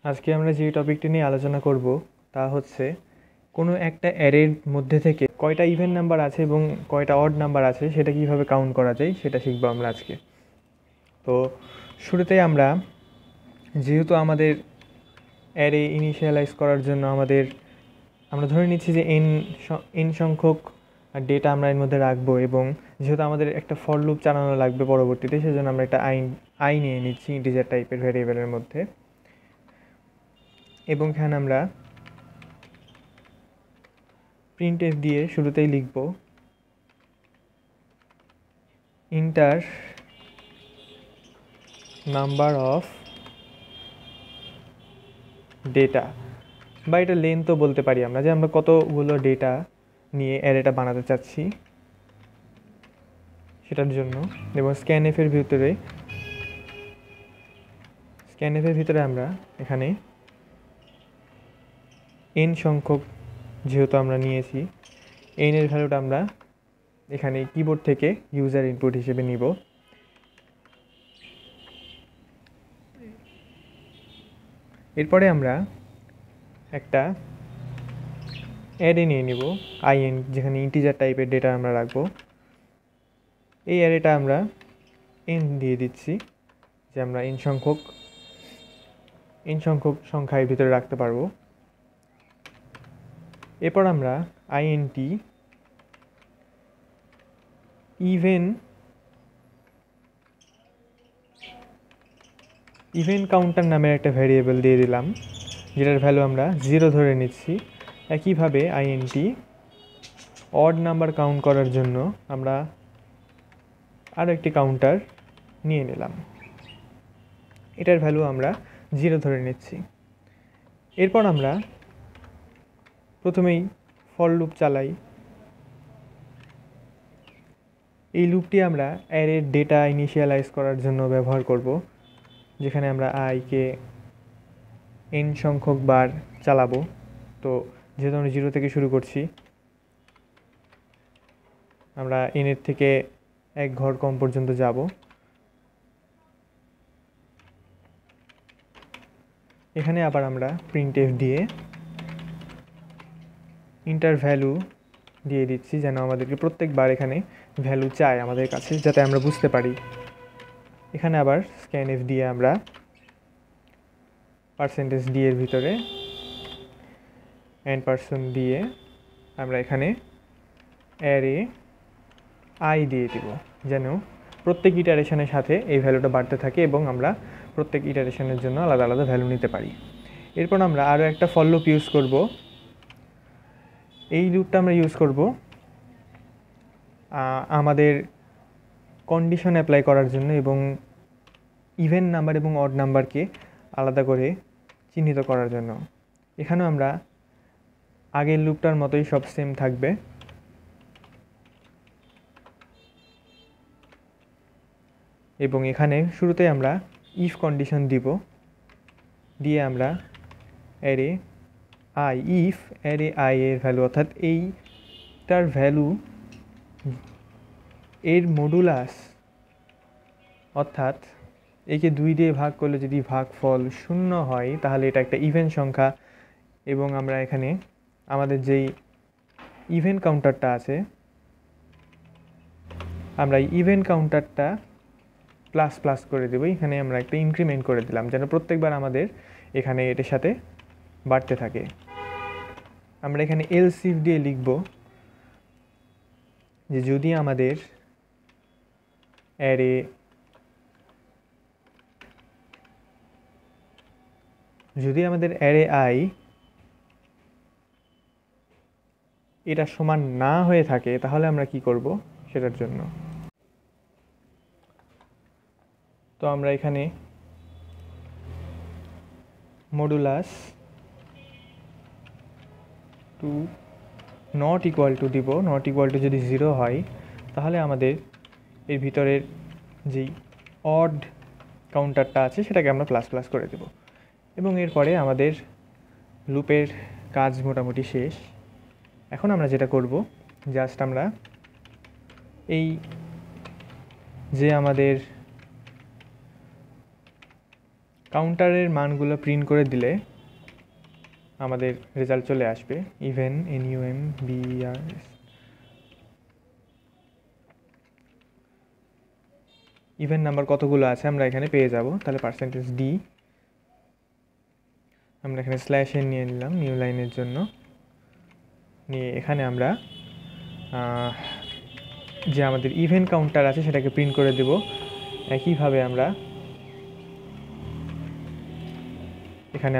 আজকে আমরা যে টপিকটি নিয়ে আলোচনা করব তা হচ্ছে কোনো একটা অ্যারের মধ্যে থেকে কয়টা ইভেন নাম্বার আছে এবং কয়টা অড নাম্বার আছে সেটা কিভাবে কাউন্ট করা যায় সেটা শিখবো আমরা আজকে। তো শুরুতেই আমরা যেহেতু আমাদের অ্যারে ইনিশিয়ালাইজ করার জন্য আমরা ধরে নিচ্ছি যে এন সংখ্যক ডেটা আমরা এর মধ্যে রাখবো, এবং যেহেতু আমাদের একটা ফর লুপ চালানো লাগবে পরবর্তীতে, সেজন্য আমরা একটা আই নিয়ে নিচ্ছি ইন্টিজার টাইপের ভ্যারিয়েবলের মধ্যে। এবং এখানে আমরা প্রিন্টএফ দিয়ে শুরুতেই লিখব ইন্টার নাম্বার অফ ডেটা, বা এটা লেন্থও বলতে পারি আমরা, যে আমরা কতগুলো ডেটা নিয়ে অ্যারেটা বানাতে চাচ্ছি সেটার জন্য। এবং স্ক্যানএফের ভিতরে আমরা এখানে এন সংখ্যক যেহেতু আমরা নিয়েছি, এনের ভ্যালুটা আমরা এখানে কিবোর্ড থেকে ইউজার ইনপুট হিসেবে নিব। এরপরে আমরা একটা অ্যারে নিয়ে নিব আইএন, যেখানে ইন্টিজার টাইপের ডেটা আমরা রাখবো। এই অ্যারেটা আমরা এন দিয়ে দিচ্ছি, যে আমরা এন সংখ্যক সংখ্যার ভিতরে রাখতে পারবো। এরপর আমরা আইএনটি ইভেন কাউন্টার নামের একটা ভ্যারিয়েবল দিয়ে দিলাম, যেটার ভ্যালু আমরা 0 ধরে নিচ্ছি। একইভাবে আইএনটি অড নাম্বার কাউন্ট করার জন্য আমরা আরও একটি কাউন্টার নিয়ে নিলাম, এটার ভ্যালু আমরা 0 ধরে নিচ্ছি। এরপর আমরা প্রথমেই ফর লুপ চালাই। এই লুপটি আমরা অ্যারের ডেটা ইনিশিয়ালাইজ করার জন্য ব্যবহার করব, যেখানে আমরা আইকে এন সংখ্যক বার চালাবো। তো যেহেতু আমরা 0 থেকে শুরু করছি, আমরা এনের থেকে এক ঘর কম পর্যন্ত যাব। এখানে আবার আমরা প্রিন্টএফ দিয়ে ইন্টার ভ্যালু দিয়ে দিচ্ছি, যেন আমাদেরকে প্রত্যেকবার এখানে ভ্যালু চাই আমাদের কাছে, যাতে আমরা বুঝতে পারি। এখানে আবার স্ক্যানএফ দিয়ে আমরা %d এর ভিতরে % দিয়ে আমরা এখানে অ্যারে আই দিয়ে দিব, যেন প্রত্যেক ইটারেশনের সাথে এই ভ্যালুটা বাড়তে থাকে এবং আমরা প্রত্যেক ইটারেশনের জন্য আলাদা আলাদা ভ্যালু নিতে পারি। এরপর আমরা আরও একটা ফর লুপ ইউজ করব। এই লুপটা আমরা ইউজ করব আমাদের কন্ডিশন অ্যাপ্লাই করার জন্য, এবং ইভেন নাম্বার এবং অড নাম্বারকে আলাদা করে চিহ্নিত করার জন্য। এখানেও আমরা আগের লুপটার মতোই সব সেম থাকবে। এবং এখানে শুরুতে আমরা ইফ কন্ডিশন দিব, দিয়ে আমরা array I, if array I এর ভ্যালু, অর্থাৎ এইটার ভ্যালু এর মডুলাস, অর্থাৎ একে 2 দিয়ে ভাগ করলে যদি ভাগফল 0 হয় তাহলে এটা একটা ইভেন সংখ্যা। এবং আমরা এখানে আমাদের যেই ইভেন কাউন্টারটা আছে, আমরা ইভেন কাউন্টারটা প্লাস করে দেবো। এখানে আমরা একটা ইনক্রিমেন্ট করে দিলাম, যেন প্রত্যেকবার আমাদের এখানে এটার সাথে বাড়তে থাকে। আমরা এখানে এলস ইফ দিয়ে লিখব যে যদি আমাদের অ্যারে আই এটা সমান না হয়ে থাকে, তাহলে আমরা কি করব সেটার জন্য। তো আমরা এখানে modulus to not equal to দিব। নট ইকুয়াল টু যদি 0 হয় তাহলে আমাদের এর ভিতরের যেই অড কাউন্টারটা আছে সেটাকে আমরা প্লাস করে দেব। এবং এরপরে আমাদের লুপের কাজ মোটামুটি শেষ। এখন আমরা যেটা করব, জাস্ট আমরা এই যে আমাদের কাউন্টারের মানগুলো প্রিন্ট করে দিলে আমাদের রেজাল্ট চলে আসবে ইভেন NUMBRS। ইভেন নাম্বার কতগুলো আছে আমরা এখানে পেয়ে যাব। তাহলে %d, আমরা এখানে /n নিয়ে নিলাম নিউ লাইনের জন্য, নিয়ে এখানে আমরা যে আমাদের ইভেন্ট কাউন্টার আছে সেটাকে প্রিন্ট করে দেব। একইভাবে আমরা এখানে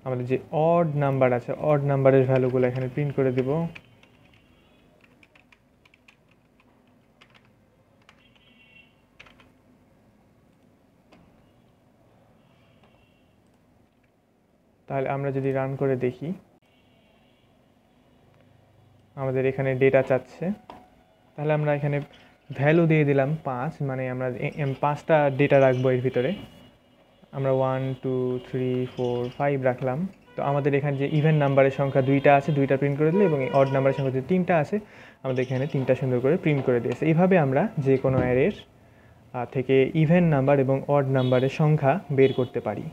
আমাদের যে অড নাম্বার আছে অড নাম্বারের ভ্যালুগুলো এখানে প্রিন্ট করে দেব। তাহলে আমরা যদি রান করে দেখি, আমাদের এখানে ডেটা চাচ্ছে। তাহলে আমরা এখানে ভ্যালু দিয়ে দিলাম 5, মানে আমরা 5টা ডেটা রাখবো এর ভিতরে। আমরা 1 2 3 4 5 রাখলাম। তো আমাদের এখানে যে ইভেন্ট নাম্বারের সংখ্যা 2টা আছে, 2টা প্রিন্ট করে দিলে, এবং অড নাম্বারের সংখ্যা যে 3টা আছে আমাদের এখানে 3টা সুন্দর করে প্রিন্ট করে দিয়েছে। এইভাবে আমরা যে কোনো অ্যারের থেকে ইভেন্ট নাম্বার এবং অড নাম্বারের সংখ্যা বের করতে পারি।